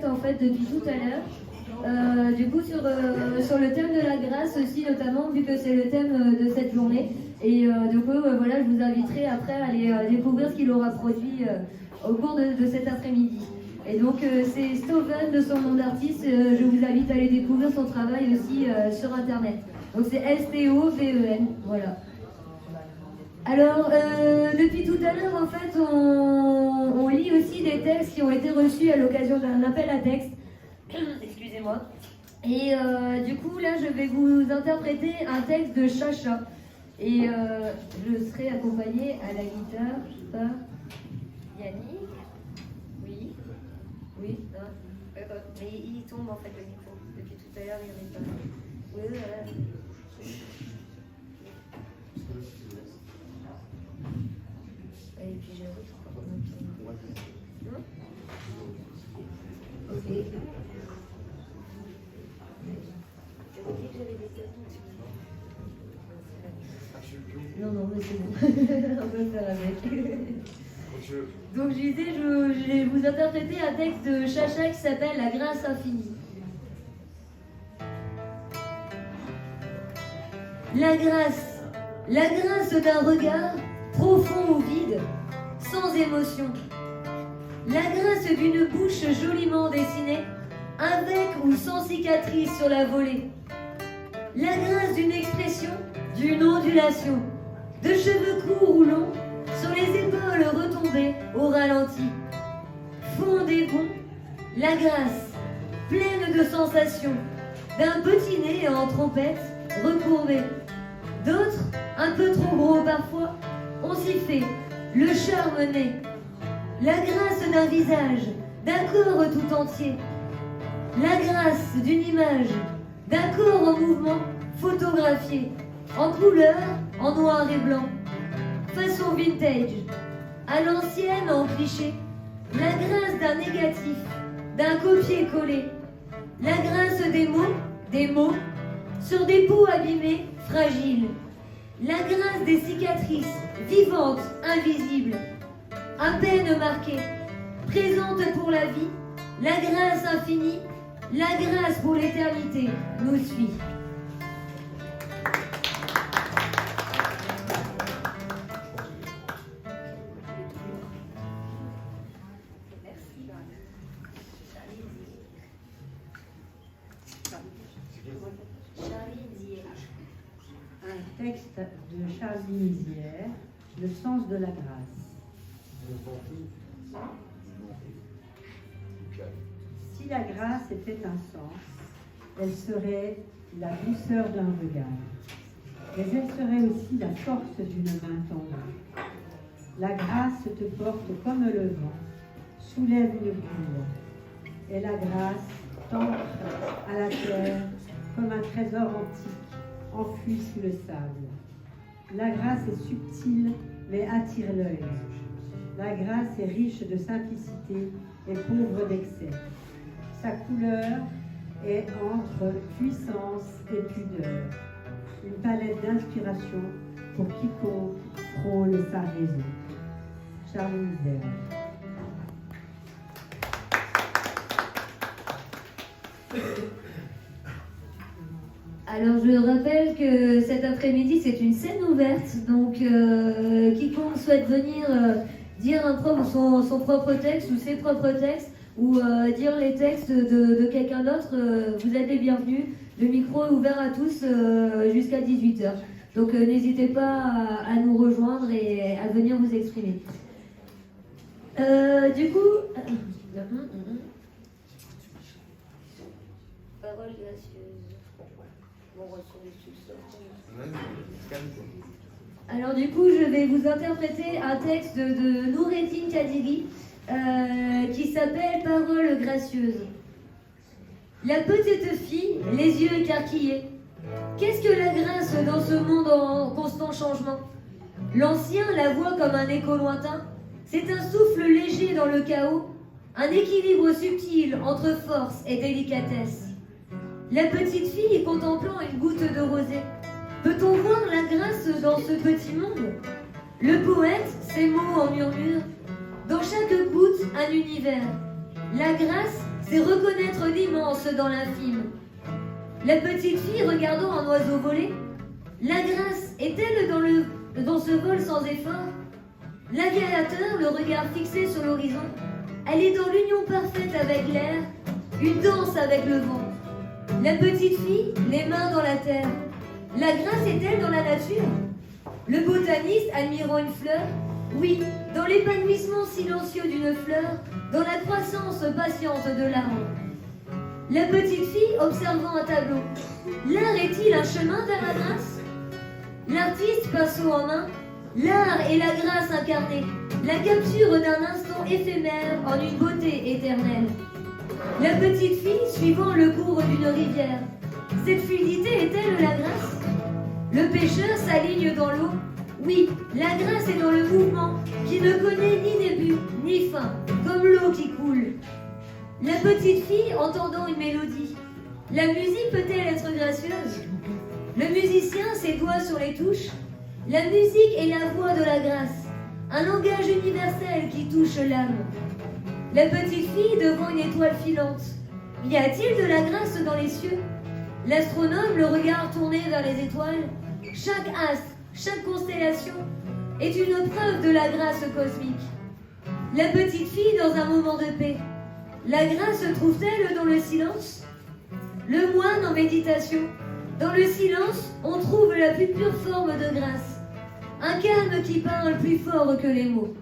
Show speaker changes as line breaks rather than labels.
en fait depuis tout à l'heure. Du coup sur le thème de la grâce aussi notamment, vu que c'est le thème de cette journée. Et du coup voilà, je vous inviterai après à aller découvrir ce qu'il aura produit au cours de cet après-midi. Et donc c'est Stoven de son nom d'artiste, je vous invite à aller découvrir son travail aussi sur internet. Donc c'est S-T-O-V-E-N, voilà. Alors, depuis tout à l'heure, en fait, on lit aussi des textes qui ont été reçus à l'occasion d'un appel à texte. Excusez-moi. Et du coup, là, je vais vous interpréter un texte de Chacha. Et je serai accompagnée à la guitare par Yannick. Oui. Oui. Mais il tombe, en fait, le micro. Depuis tout à l'heure, il n'y en a pas. Oui, voilà. Et puis j'ai ok. J'avais dit que j'avais des questions. Non, mais c'est bon. On peut le faire avec. Donc je disais, je vais vous interpréter un texte de Chacha qui s'appelle La grâce infinie. La grâce d'un regard profond ou vide, sans émotion. La grâce d'une bouche joliment dessinée, avec ou sans cicatrice sur la volée. La grâce d'une expression, d'une ondulation, de cheveux courts ou longs, sur les épaules retombées au ralenti. Fond des bons, la grâce, pleine de sensations, d'un petit nez en trompette recourbé. D'autres, un peu trop gros parfois, on s'y fait, le charme naît. La grâce d'un visage, d'un corps tout entier. La grâce d'une image, d'un corps en mouvement, photographié, en couleur, en noir et blanc. Façon vintage, à l'ancienne en cliché. La grâce d'un négatif, d'un copier-coller. La grâce des mots, sur des peaux abîmées, fragiles. La grâce des cicatrices, vivantes, invisibles, à peine marquées, présente pour la vie, la grâce infinie, la grâce pour l'éternité nous suit.
Un texte de Charlie Nizière, Le sens de la grâce. Si la grâce était un sens, elle serait la douceur d'un regard, mais elle serait aussi la force d'une main tendue. La grâce te porte comme le vent, soulève une bulle, et la grâce t'ancre à la terre comme un trésor antique enfoui sous le sable. La grâce est subtile mais attire l'œil. La grâce est riche de simplicité et pauvre d'excès. Sa couleur est entre puissance et pudeur. Une palette d'inspiration pour quiconque frôle sa raison. Charlie Nizière.
Alors je rappelle que cet après-midi c'est une scène ouverte, donc quiconque souhaite venir dire son propre texte ou ses propres textes ou dire les textes de quelqu'un d'autre, vous êtes les bienvenus. Le micro est ouvert à tous jusqu'à 18h. Donc n'hésitez pas à nous rejoindre et à venir vous exprimer. Du coup, parole gracieuse. Alors du coup, je vais vous interpréter un texte de Noureddin Kadiri qui s'appelle Parole gracieuse. La petite fille, les yeux écarquillés. Qu'est-ce que la grâce dans ce monde en constant changement? L'ancien la voit comme un écho lointain. C'est un souffle léger dans le chaos, un équilibre subtil entre force et délicatesse. La petite fille contemplant une goutte de rosée. Peut-on voir la grâce dans ce petit monde? Le poète, ses mots en murmure. Dans chaque goutte, un univers. La grâce, c'est reconnaître l'immense dans l'infime. La petite fille regardant un oiseau voler, la grâce est-elle dans ce vol sans effort? L'aviateur, le regard fixé sur l'horizon, elle est dans l'union parfaite avec l'air, une danse avec le vent. La petite fille, les mains dans la terre, la grâce est-elle dans la nature? Le botaniste admirant une fleur, oui, dans l'épanouissement silencieux d'une fleur, dans la croissance patiente de l'arbre. La petite fille observant un tableau, l'art est-il un chemin vers la grâce? L'artiste pinceau en main, l'art est la grâce incarnée, la capture d'un instant éphémère en une beauté éternelle. La petite fille suivant le cours d'une rivière, cette fluidité est-elle la grâce? Le pêcheur s'aligne dans l'eau, oui, la grâce est dans le mouvement qui ne connaît ni début ni fin, comme l'eau qui coule. La petite fille entendant une mélodie, la musique peut-elle être gracieuse? Le musicien, ses doigts sur les touches, la musique est la voix de la grâce, un langage universel qui touche l'âme. La petite fille devant une étoile filante, y a-t-il de la grâce dans les cieux? L'astronome, le regard tourné vers les étoiles, chaque astre, chaque constellation est une preuve de la grâce cosmique. La petite fille dans un moment de paix, la grâce se trouve-t-elle dans le silence? Le moine en méditation, dans le silence, on trouve la plus pure forme de grâce. Un calme qui parle plus fort que les mots.